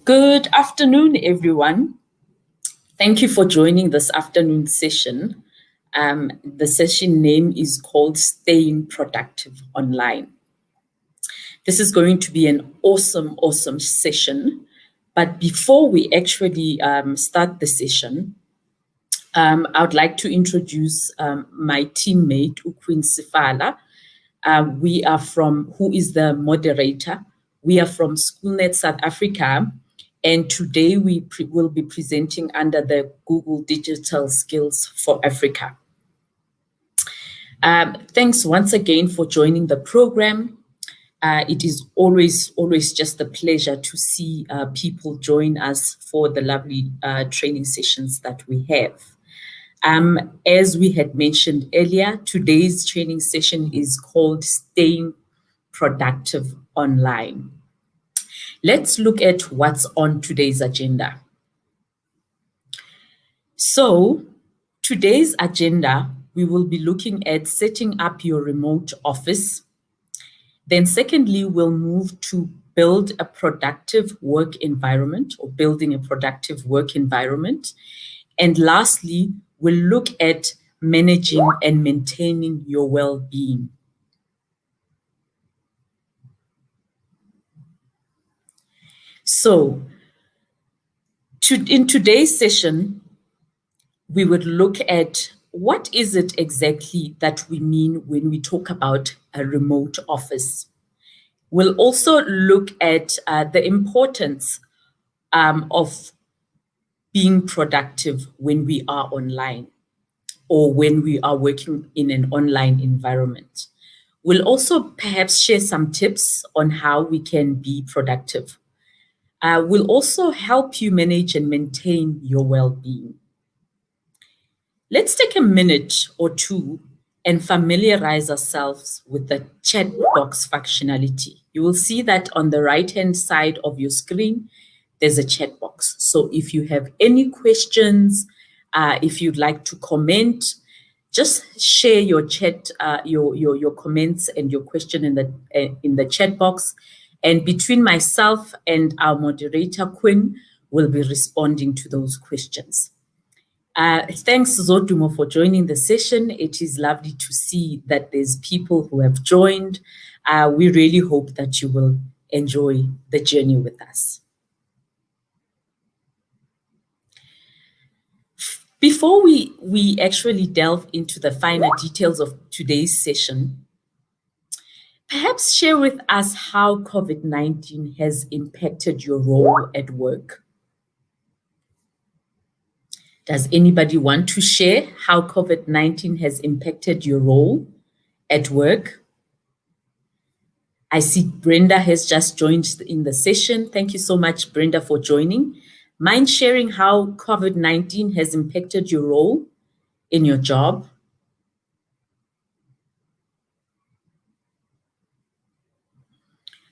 Good afternoon, everyone. Thank you for joining this afternoon session. The session name is called Staying Productive Online. This is going to be an awesome session. But before we actually start the session, I would like to introduce my teammate, Ukwin Sifala. Who is the moderator. We are from SchoolNet South Africa. And today we will be presenting under the Google Digital Skills for Africa. Thanks once again for joining the program. It is always just a pleasure to see people join us for the lovely training sessions that we have. As we had mentioned earlier, today's training session is called Staying Productive Online. Let's look at what's on today's agenda. So, today's agenda, we will be looking at setting up your remote office. Then secondly, we'll move to build a productive work environment or building a productive work environment. And lastly, we'll look at managing and maintaining your well-being. So, in today's session, we would look at what is it exactly that we mean when we talk about a remote office. We'll also look at the importance of being productive when we are online or when we are working in an online environment. We'll also perhaps share some tips on how we can be productive. We'll also help you manage and maintain your well-being. Let's take a minute or two and familiarize ourselves with the chat box functionality. You will see that on the right-hand side of your screen, there's a chat box. So if you have any questions, if you'd like to comment, just share your chat, your comments and your question in the chat box. And between myself and our moderator, Quinn, will be responding to those questions. Thanks, Zodumo, for joining the session. It is lovely to see that there's people who have joined. We really hope that you will enjoy the journey with us. Before we actually delve into the finer details of today's session, perhaps share with us how COVID-19 has impacted your role at work. Does anybody want to share how COVID-19 has impacted your role at work? I see Brenda has just joined in the session. Thank you so much, Brenda, for joining. Mind sharing how COVID-19 has impacted your role in your job?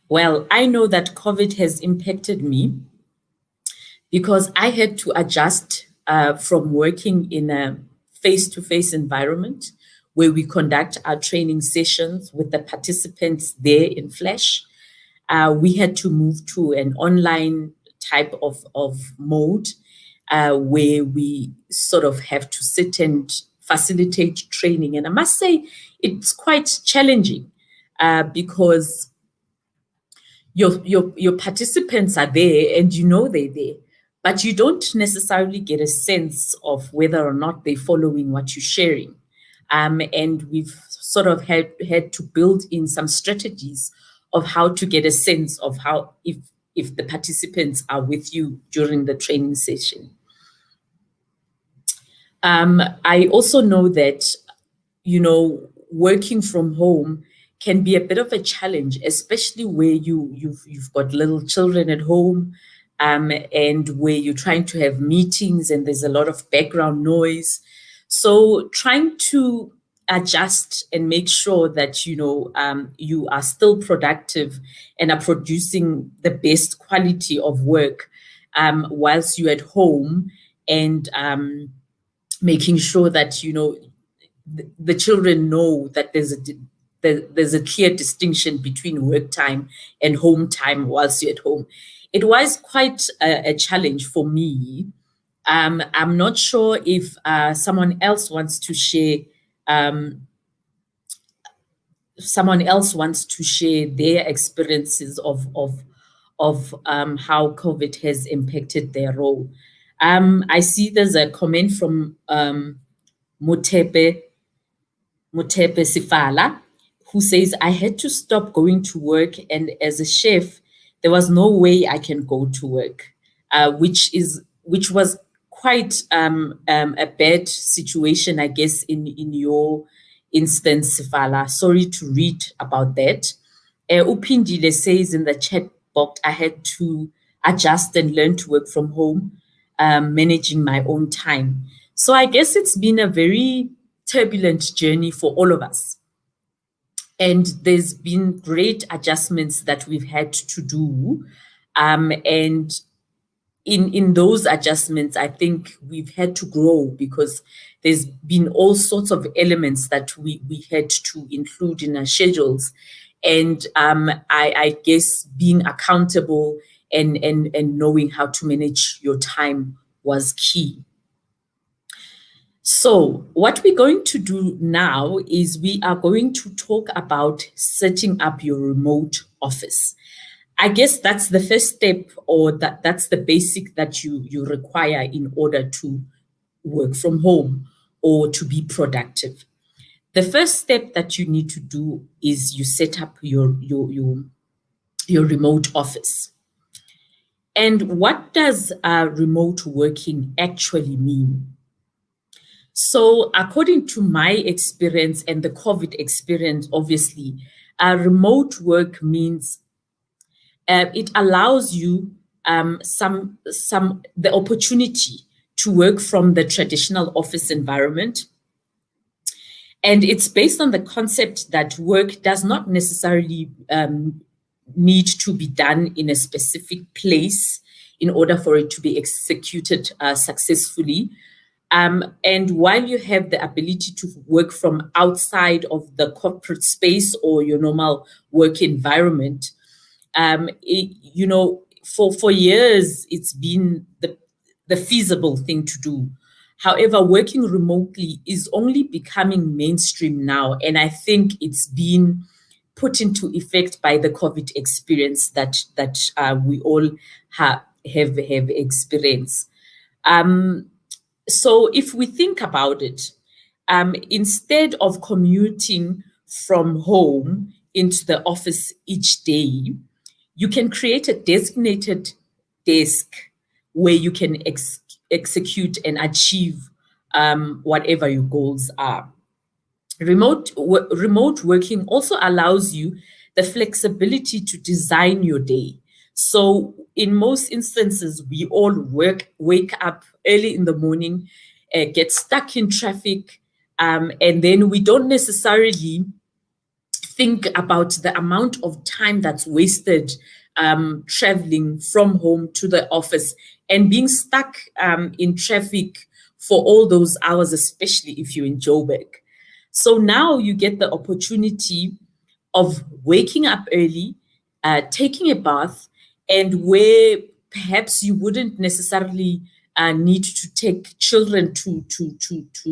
Well, I know that COVID has impacted me because I had to adjust from working in a face-to-face environment where we conduct our training sessions with the participants there in flesh. We had to move to an online type of mode where we sort of have to sit and facilitate training. And I must say, it's quite challenging because your participants are there and you know they're there, but you don't necessarily get a sense of whether or not they're following what you're sharing. And we've sort of had to build in some strategies of how to get a sense of how if the participants are with you during the training session. I also know that, working from home can be a bit of a challenge, especially where you've got little children at home, and where you're trying to have meetings and there's a lot of background noise. So trying to adjust and make sure that you are still productive and are producing the best quality of work whilst you're at home, and making sure that the children know that there's a clear distinction between work time and home time whilst you're at home. It was quite a challenge for me. I'm not sure if someone else wants to share um, their experiences of how COVID has impacted their role. I see there's a comment from Motepe Sifala, who says, I had to stop going to work, and as a chef, there was no way I can go to work, which was quite a bad situation, I guess, in your instance, Sifala. Sorry to read about that. Upindile says in the chat box, I had to adjust and learn to work from home, managing my own time. So I guess it's been a very turbulent journey for all of us. And there's been great adjustments that we've had to do. And in those adjustments, I think we've had to grow because there's been all sorts of elements that we had to include in our schedules. And I guess being accountable and knowing how to manage your time was key. So what we're going to do now is we are going to talk about setting up your remote office. I guess that's the first step, or that's the basic that you require in order to work from home or to be productive. The first step that you need to do is you set up your remote office. And what does remote working actually mean? So according to my experience and the COVID experience, obviously, remote work means it allows you the opportunity to work from the traditional office environment. And it's based on the concept that work does not necessarily need to be done in a specific place in order for it to be executed successfully. And while you have the ability to work from outside of the corporate space or your normal work environment, for years, it's been the feasible thing to do. However, working remotely is only becoming mainstream now. And I think it's been put into effect by the COVID experience that we all have experienced. So if we think about it, instead of commuting from home into the office each day, you can create a designated desk where you can execute and achieve whatever your goals are. Remote working also allows you the flexibility to design your day. So in most instances, we all wake up early in the morning, get stuck in traffic, and then we don't necessarily think about the amount of time that's wasted traveling from home to the office and being stuck in traffic for all those hours, especially if you're in Joburg. So now you get the opportunity of waking up early, taking a bath, and where perhaps you wouldn't necessarily need to take children to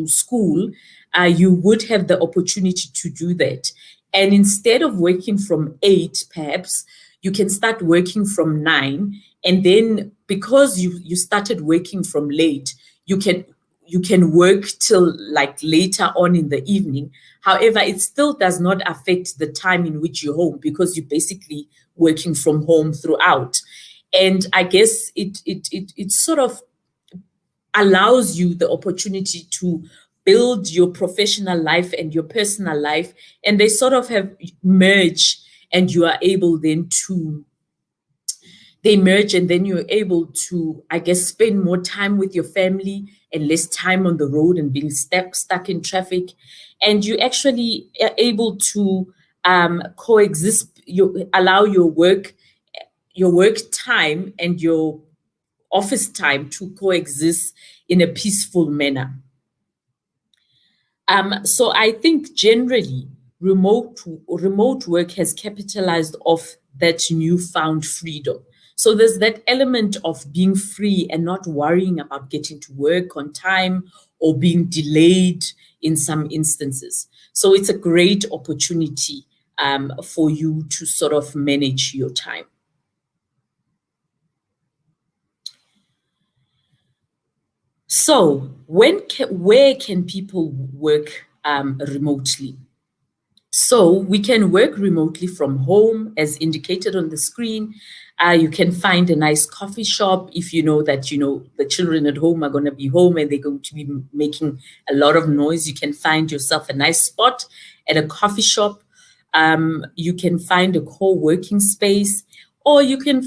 school, you would have the opportunity to do that. And instead of working from 8, perhaps you can start working from 9. And then because you started working from late, you can work till like later on in the evening. However, it still does not affect the time in which you're home because you're basically working from home throughout. And I guess it sort of allows you the opportunity to build your professional life and your personal life, and they sort of have merged, and you are able then to they merge, and then you're able to, I guess, spend more time with your family and less time on the road and being stuck in traffic. And you actually are able to coexist, you allow your work time and your office time to coexist in a peaceful manner. So I think generally remote work has capitalized off that newfound freedom. So there's that element of being free and not worrying about getting to work on time or being delayed in some instances. So it's a great opportunity for you to sort of manage your time. So where can people work remotely? So we can work remotely from home, as indicated on the screen. You can find a nice coffee shop if you know that the children at home are going to be home and they're going to be making a lot of noise. You can find yourself a nice spot at a coffee shop. You can find a co-working space, or you can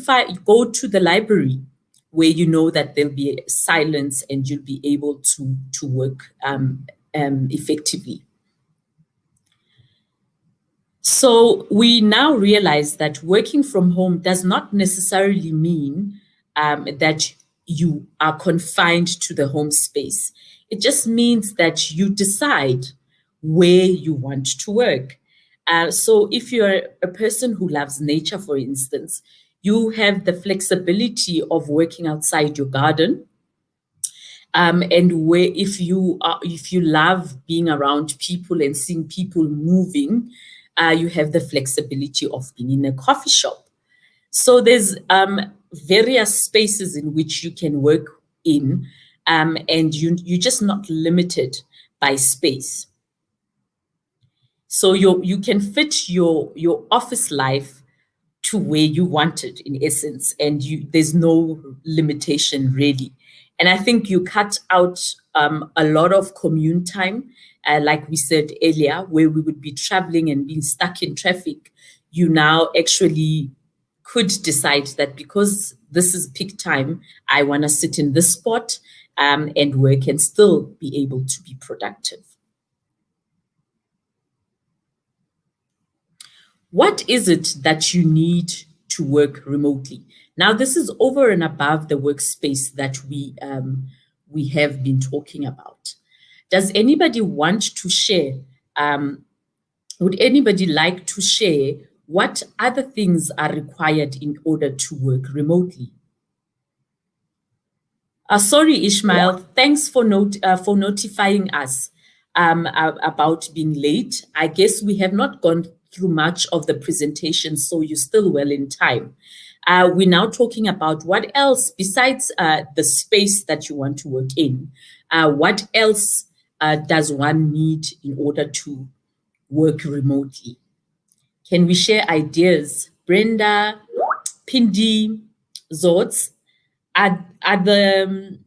go to the library where you know that there'll be silence and you'll be able to work effectively. So we now realize that working from home does not necessarily mean that you are confined to the home space. It just means that you decide where you want to work. So if you're a person who loves nature, for instance, you have the flexibility of working outside your garden. And where if you love being around people and seeing people moving, you have the flexibility of being in a coffee shop. So there's various spaces in which you can work in, and you're just not limited by space. So you can fit your office life to where you want it, in essence, and there's no limitation really. And I think you cut out a lot of commute time, like we said earlier, where we would be traveling and being stuck in traffic. You now actually could decide that because this is peak time, I want to sit in this spot and work and still be able to be productive. What is it that you need to work remotely? Now, this is over and above the workspace that we have been talking about. Does anybody want to share? Would anybody like to share what other things are required in order to work remotely? Sorry, Ishmael. Thanks for notifying us about being late. I guess we have not gone through much of the presentation, so you're still well in time. We're now talking about what else, besides the space that you want to work in, what else does one need in order to work remotely? Can we share ideas? Brenda, Pindi, Zorts, are the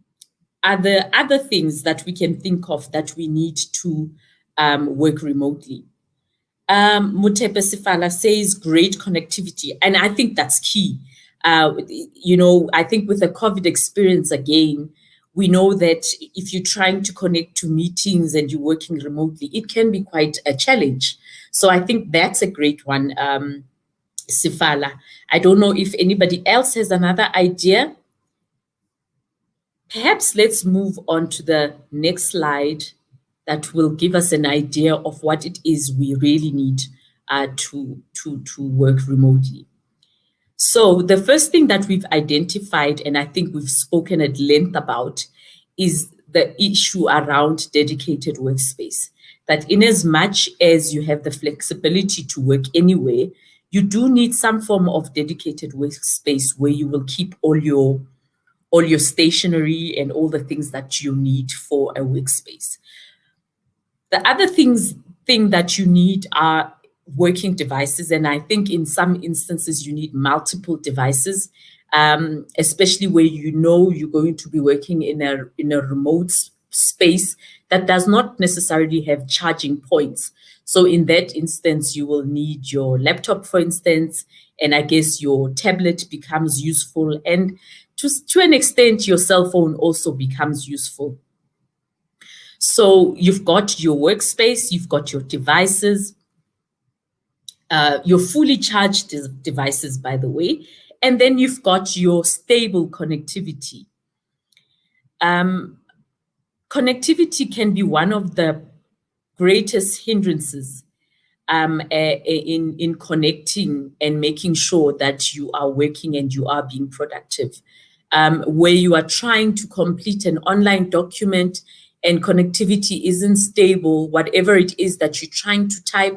other things that we can think of that we need to work remotely? Mutepe Sifala says great connectivity, and I think that's key. I think with the COVID experience again, we know that if you're trying to connect to meetings and you're working remotely, it can be quite a challenge. So I think that's a great one, Sifala. I don't know if anybody else has another idea. Perhaps let's move on to the next slide that will give us an idea of what it is we really need to work remotely. So the first thing that we've identified, and I think we've spoken at length about, is the issue around dedicated workspace. That in as much as you have the flexibility to work anywhere, you do need some form of dedicated workspace where you will keep all your stationery and all the things that you need for a workspace. The other thing that you need are working devices. And I think in some instances, you need multiple devices, especially where you're going to be working in a remote space that does not necessarily have charging points. So in that instance, you will need your laptop, for instance, and I guess your tablet becomes useful. And to an extent, your cell phone also becomes useful. So you've got your workspace, you've got your devices, your fully charged devices, by the way, and then you've got your stable connectivity. Connectivity can be one of the greatest hindrances in connecting and making sure that you are working and you are being productive. Where you are trying to complete an online document and connectivity isn't stable, whatever it is that you're trying to type,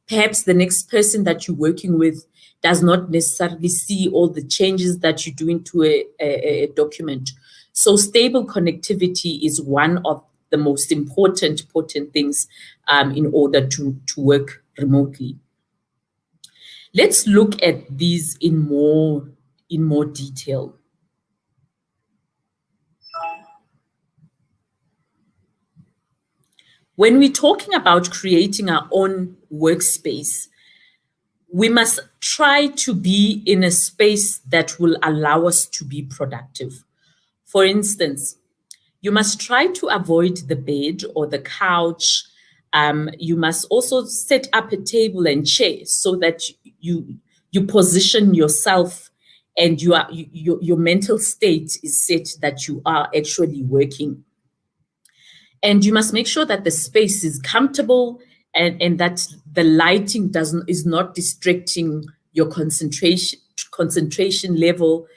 perhaps the next person that you're working with does not necessarily see all the changes that you do into a document. So stable connectivity is one of the most important things in order to work remotely. Let's look at these in more detail. When we're talking about creating our own workspace, we must try to be in a space that will allow us to be productive. For instance, you must try to avoid the bed or the couch. You must also set up a table and chair so that you position yourself and your mental state is set that you are actually working. And you must make sure that the space is comfortable and that the lighting is not distracting your concentration level.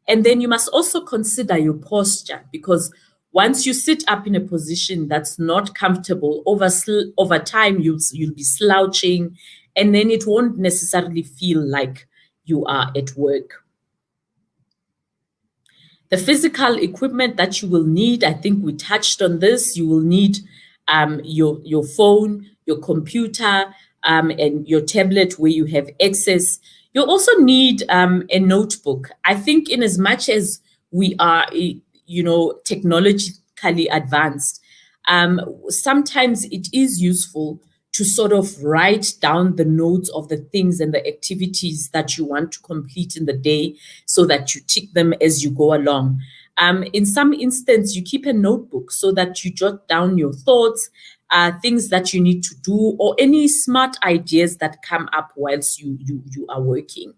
And then you must also consider your posture, because once you sit up in a position that's not comfortable, over time you'll be slouching, and then it won't necessarily feel like you are at work. The physical equipment that you will need, I think we touched on this. You will need your phone, your computer, and your tablet where you have access. You'll also need a notebook. I think in as much as we are, technologically advanced, sometimes it is useful to sort of write down the notes of the things and the activities that you want to complete in the day so that you tick them as you go along. In some instance, you keep a notebook so that you jot down your thoughts, things that you need to do, or any smart ideas that come up whilst you are working.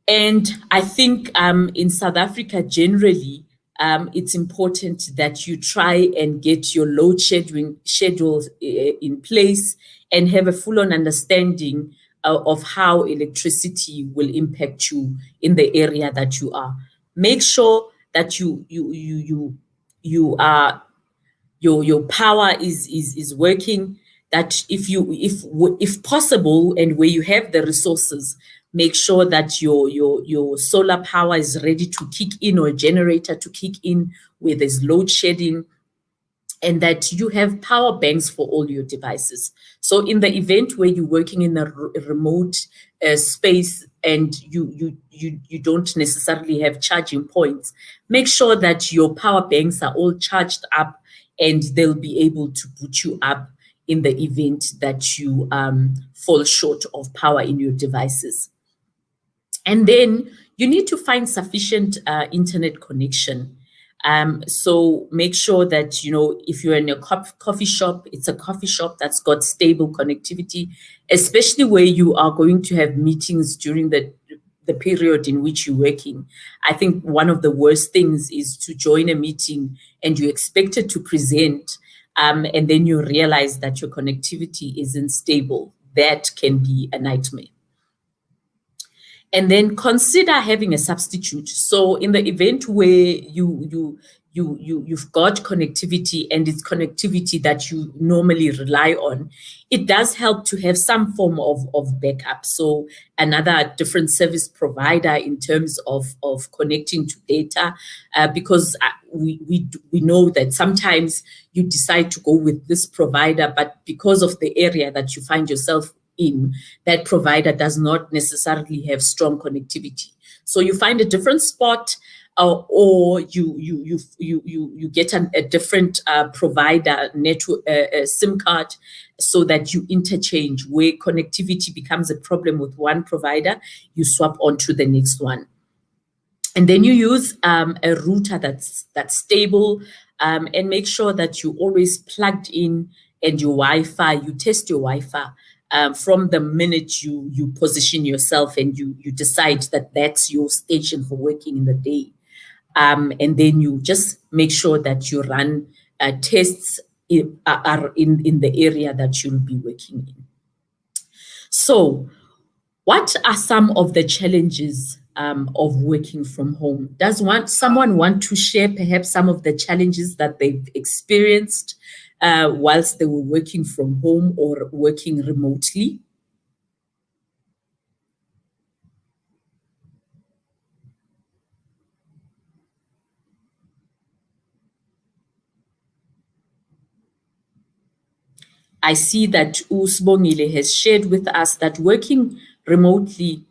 And I think in South Africa generally, it's important that you try and get your load schedules in place and have a full-on understanding of how electricity will impact you in the area that you are. Make sure that your power is working. That if possible, and where you have the resources, make sure that your solar power is ready to kick in, or a generator to kick in where there's load shedding, and that you have power banks for all your devices. So in the event where you're working in a remote space and you don't necessarily have charging points, make sure that your power banks are all charged up and they'll be able to boot you up in the event that you fall short of power in your devices. And then you need to find sufficient internet connection. So make sure that, if you're in a coffee shop, it's a coffee shop that's got stable connectivity, especially where you are going to have meetings during the period in which you're working. I think one of the worst things is to join a meeting and you're expected to present, and then you realize that your connectivity isn't stable. That can be a nightmare. And then consider having a substitute. So in the event where you've got connectivity and it's connectivity that you normally rely on, it does help to have some form of backup. So another different service provider in terms of connecting to data, because we know that sometimes you decide to go with this provider, but because of the area that you find yourself in, that provider does not necessarily have strong connectivity. So you find a different spot, or you get a different provider network SIM card, so that you interchange. Where connectivity becomes a problem with one provider, you swap onto the next one. And then you use a router that's stable, and make sure that you always plugged in, and your Wi-Fi, you test your Wi-Fi. From the minute you position yourself and you decide that that's your station for working in the day. And then you just make sure that you run tests are in the area that you'll be working in. So, what are some of the challenges of working from home? Does someone want to share perhaps some of the challenges that they've experienced whilst they were working from home or working remotely? I see that Usbongile has shared with us that working remotely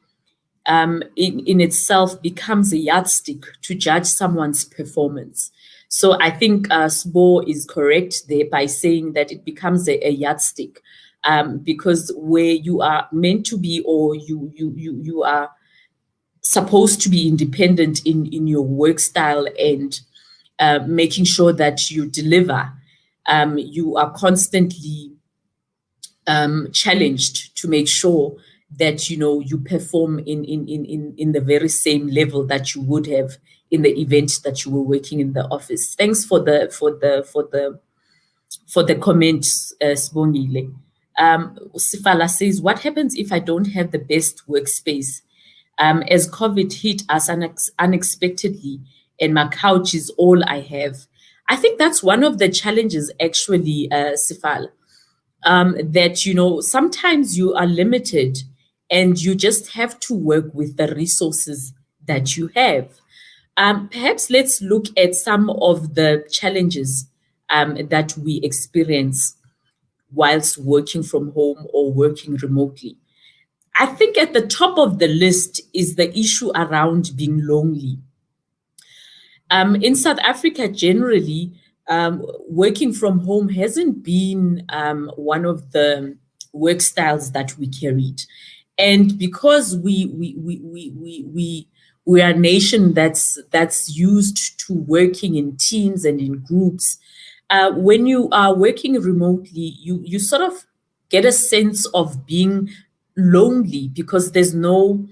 in itself becomes a yardstick to judge someone's performance. So I think Sbo is correct there by saying that it becomes a yardstick because where you are meant to be, or you are supposed to be independent in your work style and making sure that you deliver, you are constantly challenged to make sure that you perform in the very same level that you would have in the event that you were working in the office. Thanks for the comments, Sbongile. Sifala says, what happens if I don't have the best workspace? As COVID hit us unexpectedly and my couch is all I have. I think that's one of the challenges actually, Sifala, that sometimes you are limited and you just have to work with the resources that you have. Perhaps let's look at some of the challenges that we experience whilst working from home or working remotely. I think at the top of the list is the issue around being lonely. In South Africa, generally, working from home hasn't been one of the work styles that we carried, and because we are a nation that's used to working in teams and in groups. When you are working remotely, you sort of get a sense of being lonely because there's no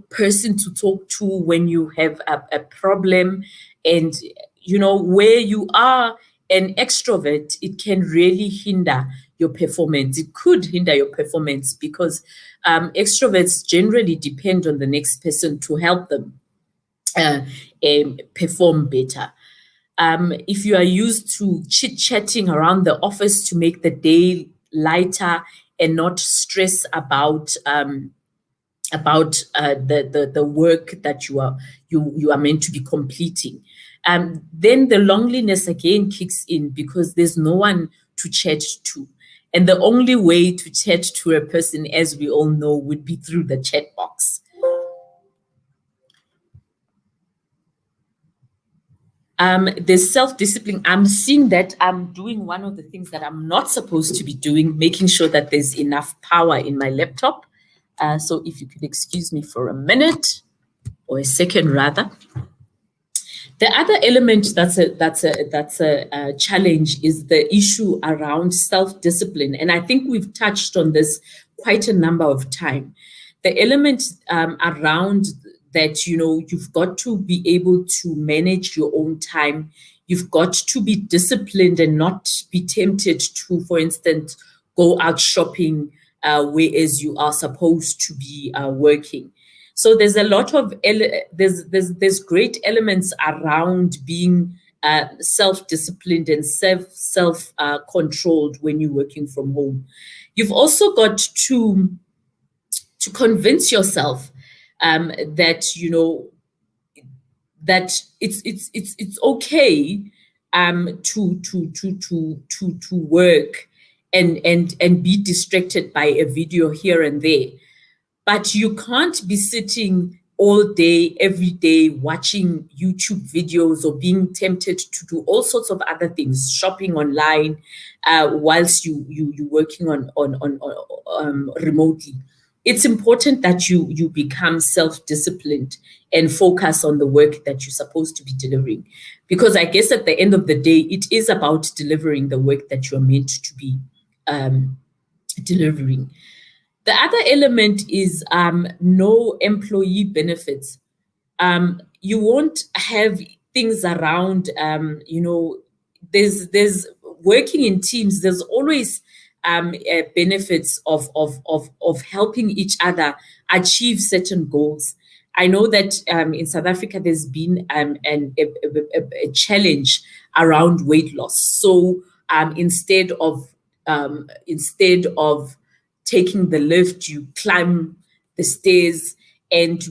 person to talk to when you have a problem. And where you are an extrovert, it can really hinder your performance. It could hinder your performance because extroverts generally depend on the next person to help them perform better. If you are used to chit-chatting around the office to make the day lighter and not stress about the work that you are meant to be completing, then the loneliness again kicks in because there's no one to chat to. And the only way to chat to a person, as we all know, would be through the chat box. There's self-discipline. I'm seeing that I'm doing one of the things that I'm not supposed to be doing, making sure that there's enough power in my laptop. So if you could excuse me for a minute, or a second rather. The other element that's a challenge is the issue around self-discipline. And I think we've touched on this quite a number of times. The element around that, you've got to be able to manage your own time. You've got to be disciplined and not be tempted to, for instance, go out shopping whereas you are supposed to be working. So there's a lot of there's great elements around being self-disciplined and self-controlled when you're working from home. You've also got to convince yourself that that it's okay to work and be distracted by a video here and there. But you can't be sitting all day, every day, watching YouTube videos or being tempted to do all sorts of other things, shopping online, whilst you're working on remotely. It's important that you become self-disciplined and focus on the work that you're supposed to be delivering. Because I guess at the end of the day, it is about delivering the work that you're meant to be delivering. The other element is no employee benefits. You won't have things around, there's working in teams, there's always benefits of helping each other achieve certain goals. I know that in South Africa, there's been a challenge around weight loss. So instead of taking the lift, you climb the stairs, and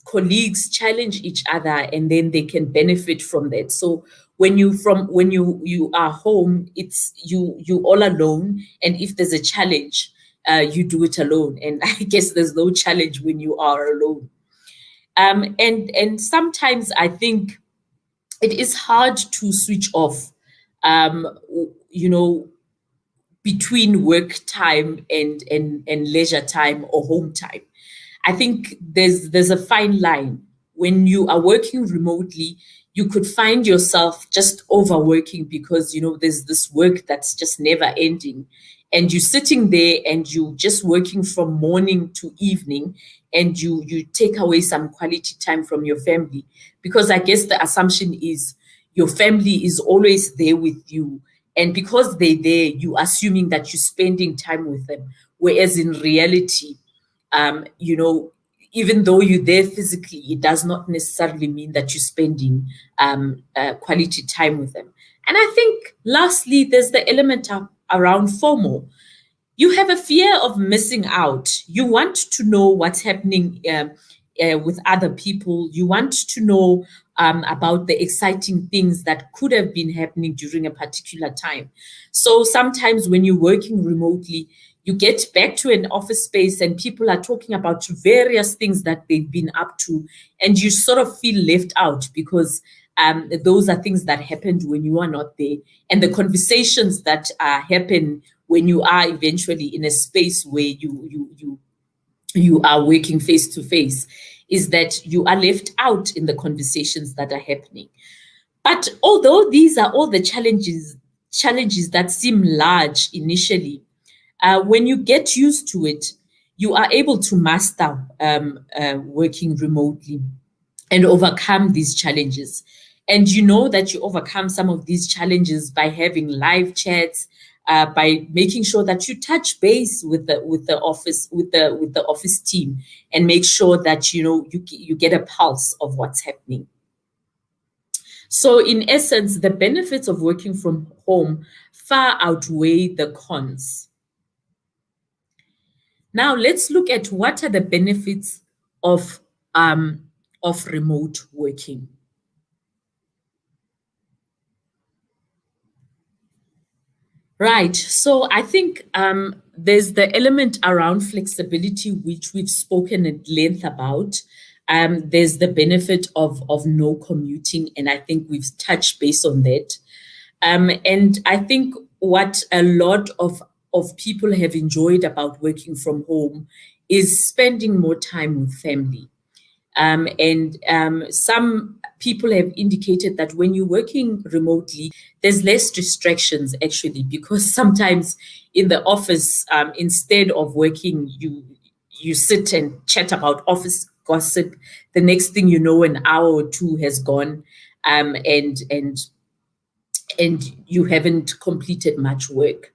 colleagues challenge each other, and then they can benefit from that. So when you are home, it's you all alone, and if there's a challenge, you do it alone. And I guess there's no challenge when you are alone. And sometimes I think it is hard to switch off, you know, between work time and leisure time or home time. I think there's a fine line. When you are working remotely, you could find yourself just overworking because, you know, there's this work that's just never ending. And you're sitting there and you just working from morning to evening, and you take away some quality time from your family. Because I guess the assumption is your family is always there with you. And because they're there, you're assuming that you're spending time with them. Whereas in reality, you know, even though you're there physically, it does not necessarily mean that you're spending quality time with them. And I think lastly, there's the element around FOMO. You have a fear of missing out. You want to know what's happening with other people. You want to know about the exciting things that could have been happening during a particular time. So sometimes when you're working remotely, you get back to an office space and people are talking about various things that they've been up to, and you sort of feel left out because those are things that happened when you are not there. And the conversations that happen when you are eventually in a space where you are working face to face is that you are left out in the conversations that are happening. But although these are all the challenges that seem large initially, when you get used to it, you are able to master working remotely and overcome these challenges. And you know that you overcome some of these challenges by having live chats, by making sure that you touch base with the office team and make sure that you get a pulse of what's happening. So in essence, the benefits of working from home far outweigh the cons. Now let's look at what are the benefits of remote working. Right. So I think there's the element around flexibility, which we've spoken at length about. There's the benefit of no commuting, and I think we've touched base on that. And I think what a lot of people have enjoyed about working from home is spending more time with family. And some people have indicated that when you're working remotely, there's less distractions actually, because sometimes in the office, instead of working, you sit and chat about office gossip. The next thing you know, an hour or two has gone, and you haven't completed much work.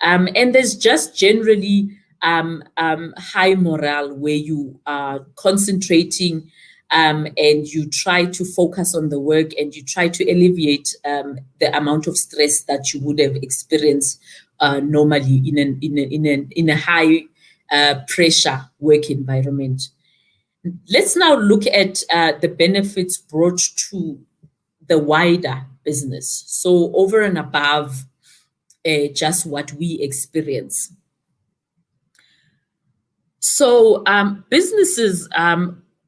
And there's just generally high morale where you are concentrating and you try to focus on the work and you try to alleviate the amount of stress that you would have experienced normally in a high pressure work environment. Let's now look at the benefits brought to the wider business. So over and above just what we experience. So businesses,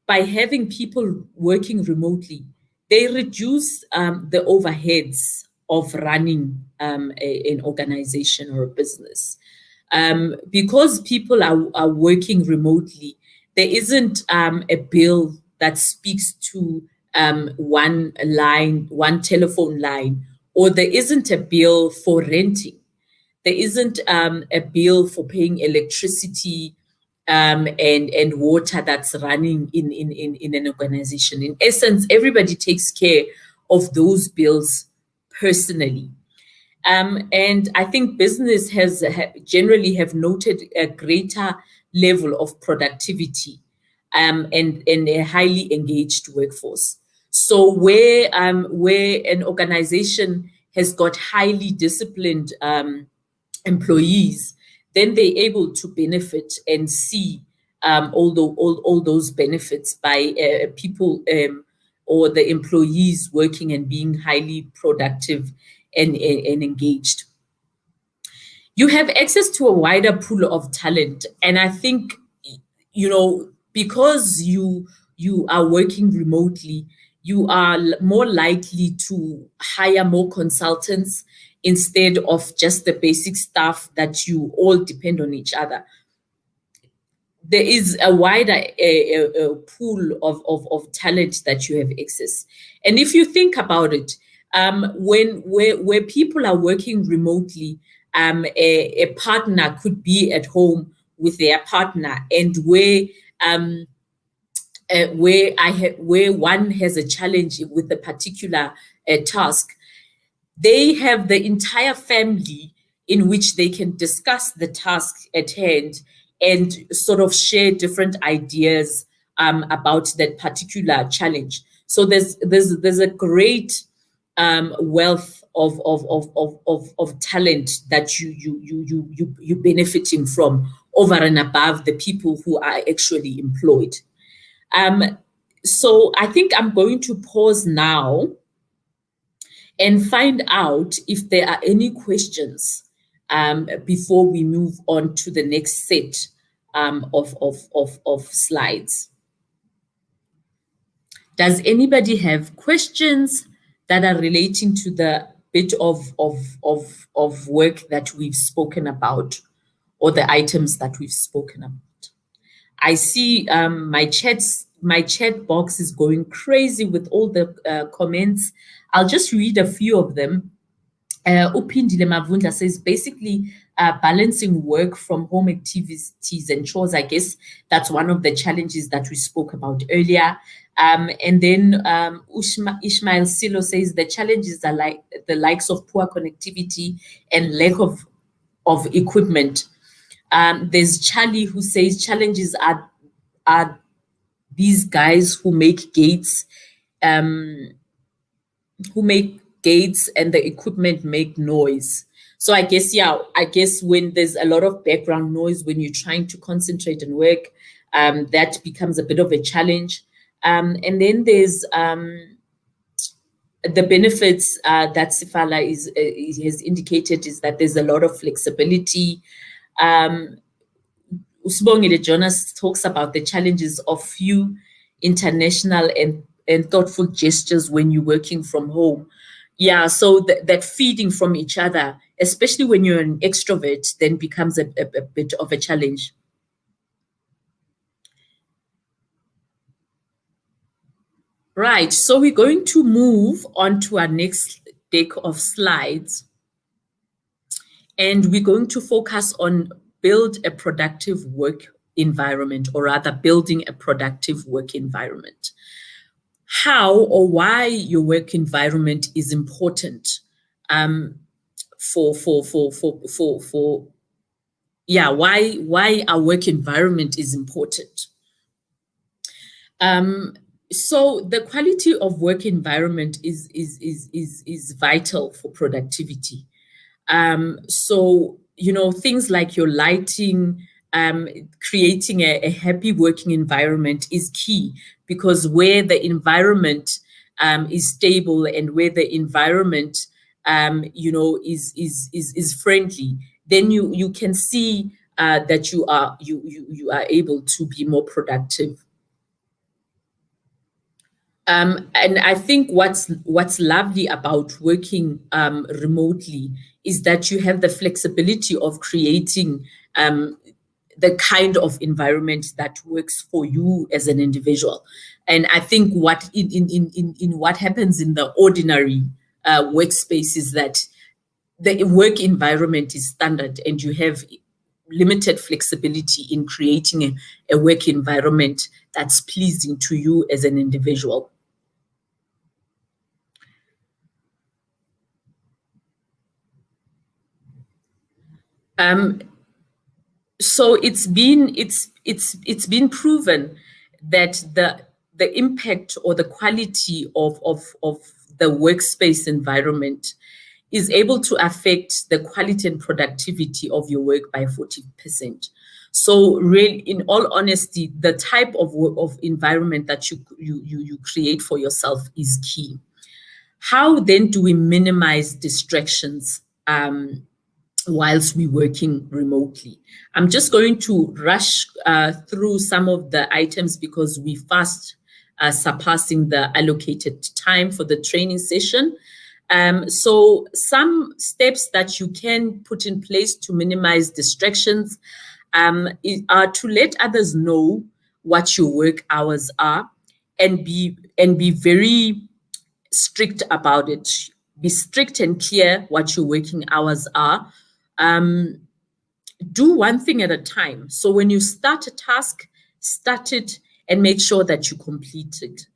by having people working remotely, they reduce the overheads of running an organization or a business. Because people are working remotely, there isn't a bill that speaks to one telephone line, or there isn't a bill for renting. There isn't a bill for paying electricity and water that's running in an organization. In essence, everybody takes care of those bills personally. And I think business has generally have noted a greater level of productivity and a highly engaged workforce. So where an organization has got highly disciplined employees, then they're able to benefit and see all those benefits by people or the employees working and being highly productive and engaged. You have access to a wider pool of talent, and I think, because you are working remotely, you are more likely to hire more consultants instead of just the basic staff that you all depend on each other. There is a wider pool of talent that you have access. And if you think about it, where people are working remotely, a partner could be at home with their partner, and where one has a challenge with a particular task, they have the entire family in which they can discuss the task at hand and sort of share different ideas about that particular challenge. So there's a great wealth of talent that you benefiting from over and above the people who are actually employed. So I think I'm going to pause now and find out if there are any questions before we move on to the next set of slides. Does anybody have questions that are relating to the bit of work that we've spoken about, or the items that we've spoken about? I see my chat box is going crazy with all the comments. I'll just read a few of them. Upindile Mavunda says, basically balancing work from home activities and chores. I guess that's one of the challenges that we spoke about earlier. And then Ishmael Silo says the challenges are like the likes of poor connectivity and lack of equipment. There's Charlie who says challenges are these guys who make gates, and the equipment make noise. So I guess when there's a lot of background noise when you're trying to concentrate and work, that becomes a bit of a challenge. And then there's the benefits that Sifala has indicated is that there's a lot of flexibility. Usbongile Jonas talks about the challenges of few international and thoughtful gestures when you're working from home. Yeah, so that feeding from each other, especially when you're an extrovert, then becomes a bit of a challenge. Right, so we're going to move on to our next deck of slides. And we're going to focus on build a productive work environment, or rather building a productive work environment. How or why your work environment is important why our work environment is important. So the quality of work environment is vital for productivity. So, things like your lighting, creating a happy working environment is key, because where the environment is stable and where the environment is friendly, then you can see that you are able to be more productive. And I think what's lovely about working remotely is that you have the flexibility of creating the kind of environment that works for you as an individual. And I think what in what happens in the ordinary workspace is that the work environment is standard, and you have limited flexibility in creating a work environment that's pleasing to you as an individual. So it's been proven that the impact or the quality of the workspace environment is able to affect the quality and productivity of your work by 40%. So really, in all honesty, the type of environment that you create for yourself is key. How then do we minimize distractions whilst we're working remotely? I'm just going to rush through some of the items because we fast surpassing the allocated time for the training session. So some steps that you can put in place to minimize distractions are to let others know what your work hours are and be very strict about it. Be strict and clear what your working hours are. Do one thing at a time. So when you start a task, start it and make sure that you complete it.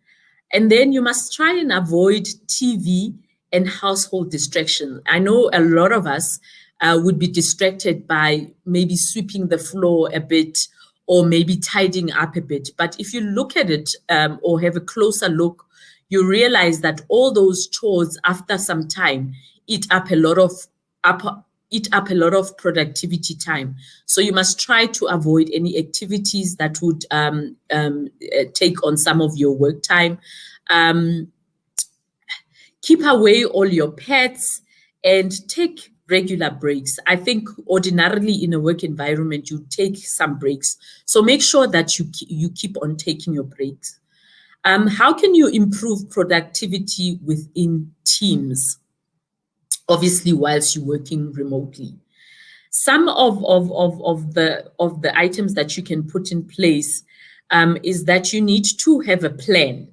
And then you must try and avoid TV and household distractions. I know a lot of us would be distracted by maybe sweeping the floor a bit or maybe tidying up a bit. But if you look at it or have a closer look, you realize that all those chores after some time eat up a lot of productivity time. So you must try to avoid any activities that would take on some of your work time. Keep away all your pets and take regular breaks. I think ordinarily in a work environment, you take some breaks. So make sure that you keep on taking your breaks. How can you improve productivity within teams? Obviously, whilst you're working remotely. Some of the items that you can put in place is that you need to have a plan.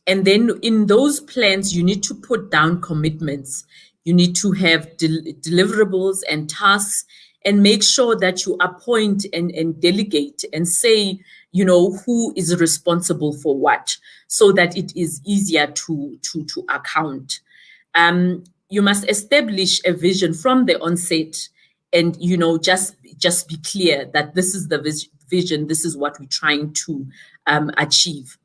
And then in those plans, you need to put down commitments. You need to have deliverables and tasks and make sure that you appoint and delegate and say, who is responsible for what, so that it is easier to account. You must establish a vision from the onset and, just be clear that this is the vision, this is what we're trying to achieve.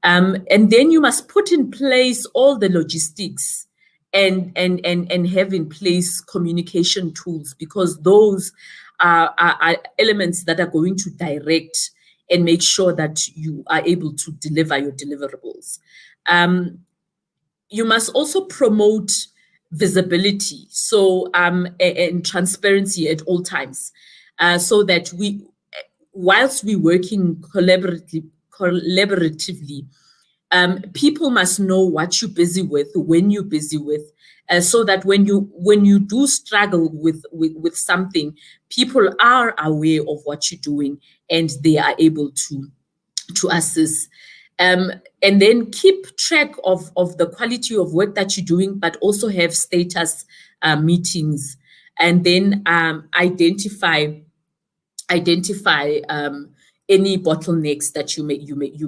And then you must put in place all the logistics and have in place communication tools, because those are elements that are going to direct and make sure that you are able to deliver your deliverables. You must also promote visibility, so and transparency at all times, so that whilst we're working collaboratively, people must know what you're busy with, when you're busy with, so that when you do struggle with something, people are aware of what you're doing and they are able to assist. And then keep track of the quality of work that you're doing, but also have status meetings, and then identify any bottlenecks that you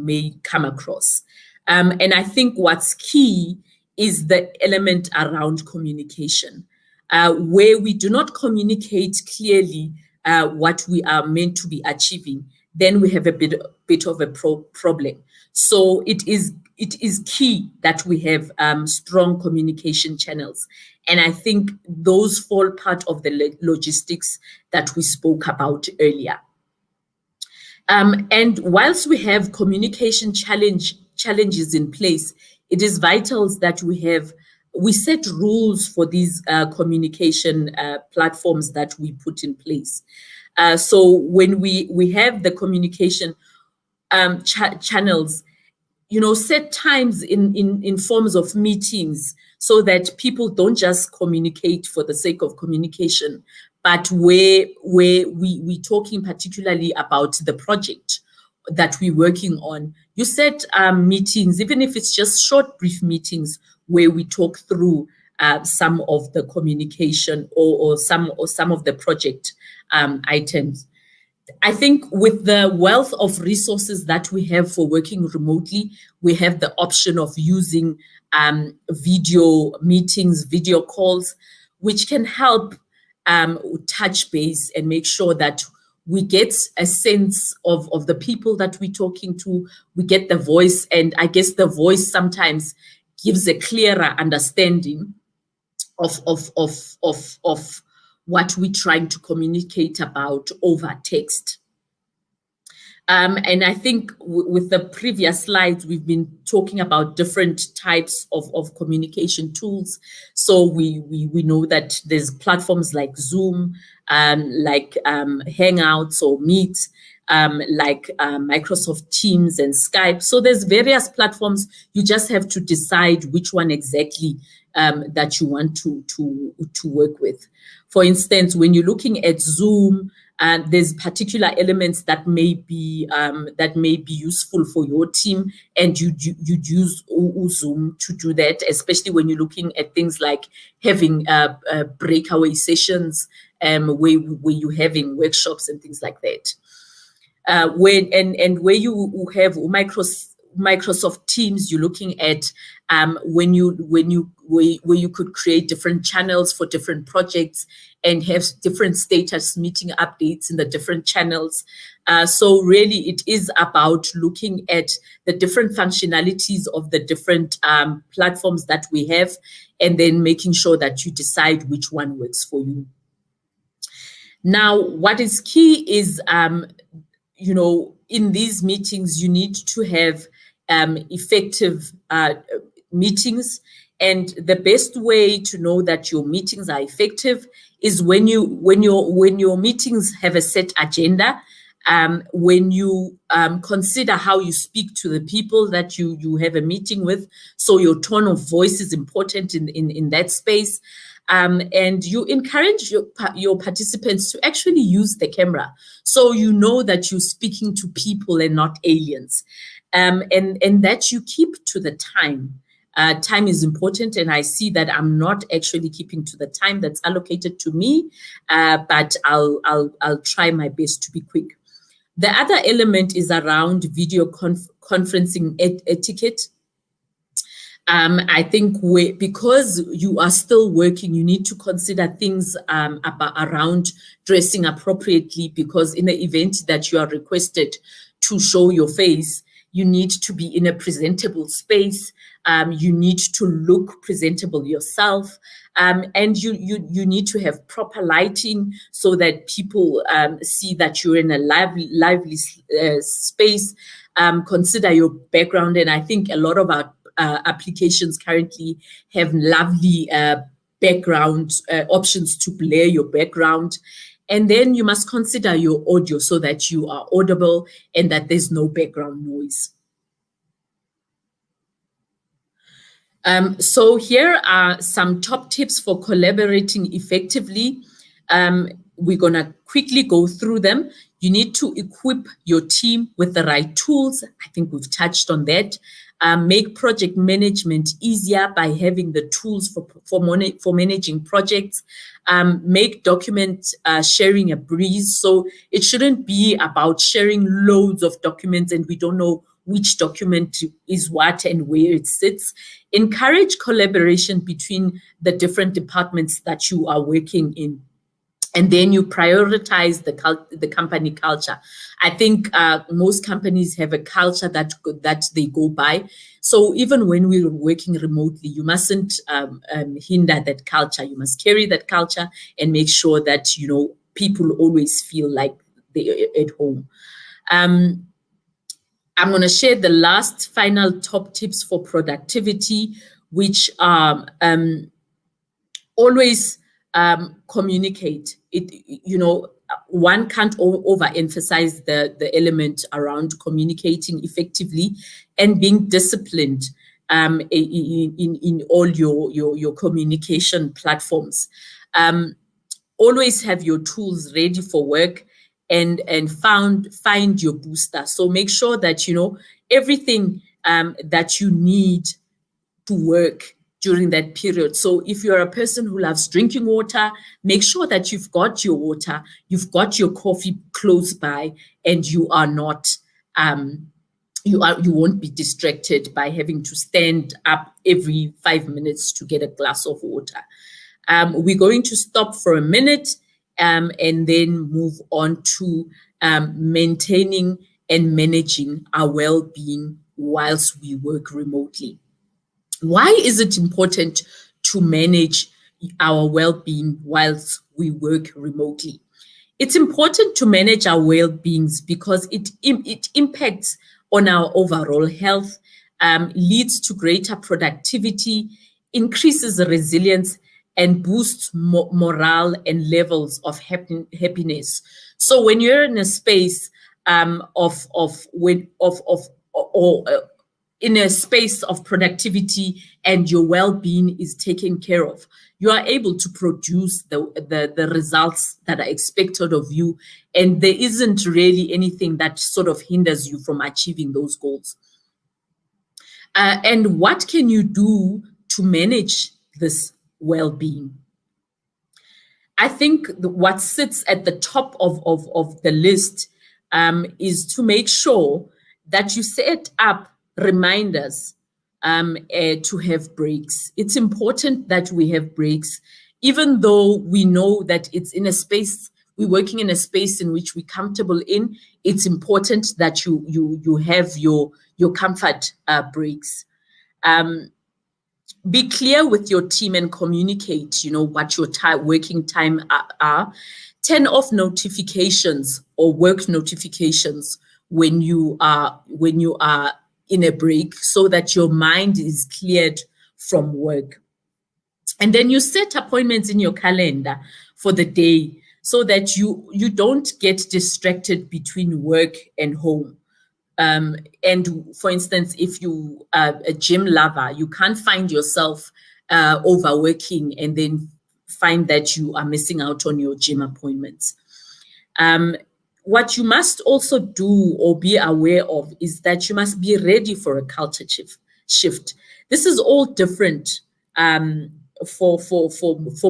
may come across. And I think what's key is the element around communication, where we do not communicate clearly what we are meant to be achieving, then we have a bit of a problem. So it is key that we have strong communication channels. And I think those fall part of the logistics that we spoke about earlier. And whilst we have communication challenges in place, it is vital that we set rules for these communication platforms that we put in place. So when we have the communication channels, set times in forms of meetings, so that people don't just communicate for the sake of communication, but where we talking particularly about the project that we're working on. You set meetings, even if it's just short, brief meetings, where we talk through some of the communication or some of the project items. I think with the wealth of resources that we have for working remotely, we have the option of using video meetings, video calls, which can help touch base and make sure that we get a sense of the people that we're talking to, we get the voice, and I guess the voice sometimes gives a clearer understanding of what we're trying to communicate about over text. And I think with the previous slides, we've been talking about different types of communication tools. So we know that there's platforms like Zoom, like Hangouts or Meet, like Microsoft Teams and Skype. So there's various platforms. You just have to decide which one exactly that you want to work with. For instance, when you're looking at Zoom, there's particular elements that may be useful for your team, and you'd use Zoom to do that, especially when you're looking at things like having breakaway sessions, where you're having workshops and things like that. Where you have Microsoft Teams, you're looking at where you could create different channels for different projects and have different status meeting updates in the different channels. So really it is about looking at the different functionalities of the different platforms that we have, and then making sure that you decide which one works for you. Now, what is key is, in these meetings, you need to have effective meetings. And the best way to know that your meetings are effective is when your meetings have a set agenda, when you consider how you speak to the people that you have a meeting with. So your tone of voice is important in that space. And you encourage your participants to actually use the camera, so you know that you're speaking to people and not aliens, and that you keep to the time. Time is important, and I see that I'm not actually keeping to the time that's allocated to me, but I'll try my best to be quick. The other element is around video conferencing etiquette. I think because you are still working, you need to consider things around dressing appropriately, because in the event that you are requested to show your face, you need to be in a presentable space. You need to look presentable yourself. And you need to have proper lighting so that people see that you're in a lively space. Consider your background. And I think a lot of our applications currently have lovely background options to blur your background. And then you must consider your audio so that you are audible and that there's no background noise. So here are some top tips for collaborating effectively. We're going to quickly go through them. You need to equip your team with the right tools. I think we've touched on that. Make project management easier by having the tools for managing projects. Make document sharing a breeze. So it shouldn't be about sharing loads of documents and we don't know which document is what and where it sits. Encourage collaboration between the different departments that you are working in. And then you prioritize the company culture. I think most companies have a culture that they go by. So even when we're working remotely, you mustn't hinder that culture. You must carry that culture and make sure that people always feel like they're at home. I'm going to share the last final top tips for productivity, which are always communicate. One can't overemphasize the element around communicating effectively and being disciplined in all your communication platforms. Always have your tools ready for work and find your booster. So make sure that everything that you need to work during that period. So if you're a person who loves drinking water, make sure that you've got your water, you've got your coffee close by, and you are not, you won't be distracted by having to stand up every 5 minutes to get a glass of water. We're going to stop for a minute and then move on to maintaining and managing our well-being whilst we work remotely. Why is it important to manage our well-being whilst we work remotely? It's important to manage our well-beings because it impacts on our overall health, leads to greater productivity, increases the resilience, and boosts morale and levels of happiness. So when you're in a space in a space of productivity and your well-being is taken care of, you are able to produce the results that are expected of you. And there isn't really anything that sort of hinders you from achieving those goals. And what can you do to manage this well-being? I think what sits at the top of the list is to make sure that you set up reminders to have breaks. It's important that we have breaks, even though we know that it's in a space, we're working in a space in which we're comfortable in. It's important that you have your comfort breaks. Be clear with your team and communicate, what your working time are. Turn off notifications or work notifications when you are in a break, so that your mind is cleared from work. And then you set appointments in your calendar for the day so that you don't get distracted between work and home. And for instance, if you are a gym lover, you can't find yourself overworking and then find that you are missing out on your gym appointments. What you must also do or be aware of is that you must be ready for a culture shift. This is all different for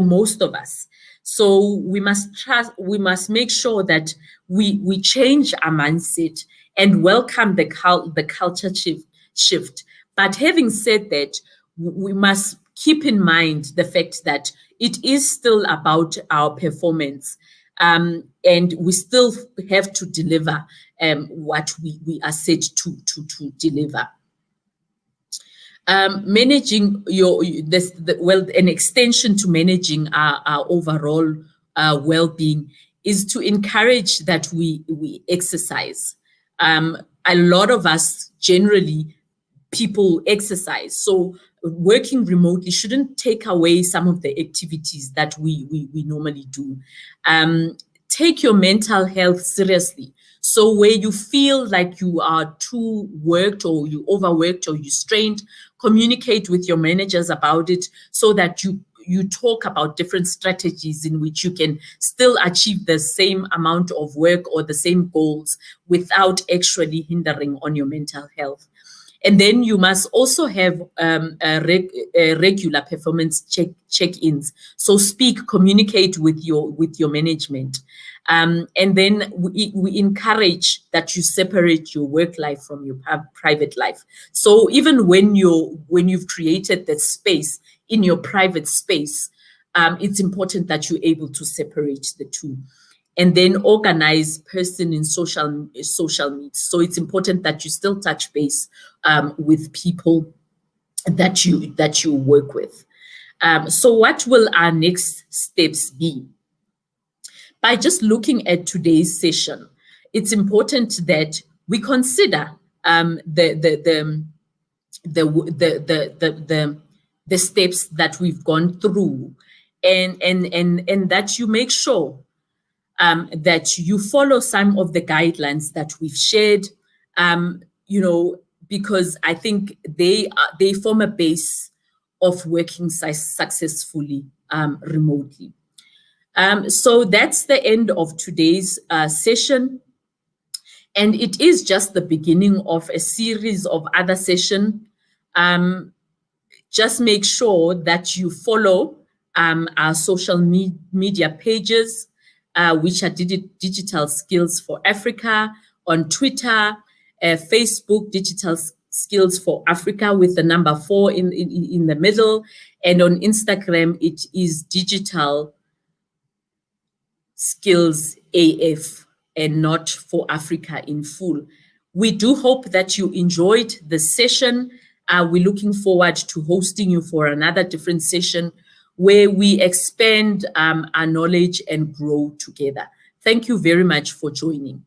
most of us. So we must make sure that we change our mindset and welcome the culture shift. But having said that, we must keep in mind the fact that it is still about our performance, and we still have to deliver what we are set to deliver. Managing an extension to managing our overall well-being is to encourage that we exercise. A lot of us, generally, people exercise. So working remotely shouldn't take away some of the activities that we normally do. Take your mental health seriously. So where you feel like you are too worked or you overworked or you strained, communicate with your managers about it so that you talk about different strategies in which you can still achieve the same amount of work or the same goals without actually hindering on your mental health. And then you must also have regular performance check-ins. So communicate with your management. And then we encourage that you separate your work life from your private life. So even when you've created that space in your private space, it's important that you're able to separate the two. And then organize person in social needs. So it's important that you still touch base with people that you work with. So what will our next steps be? By just looking at today's session, it's important that we consider the steps that we've gone through, and that you make sure that you follow some of the guidelines that we've shared, because I think they form a base of working successfully remotely. So that's the end of today's session. And it is just the beginning of a series of other sessions. Just make sure that you follow our social media pages, which are Digital Skills for Africa, on Twitter, Facebook, Digital Skills for Africa with the number 4 in the middle. And on Instagram, it is Digital Skills AF and not For Africa in full. We do hope that you enjoyed the session. We're looking forward to hosting you for another different session where we expand our knowledge and grow together. Thank you very much for joining.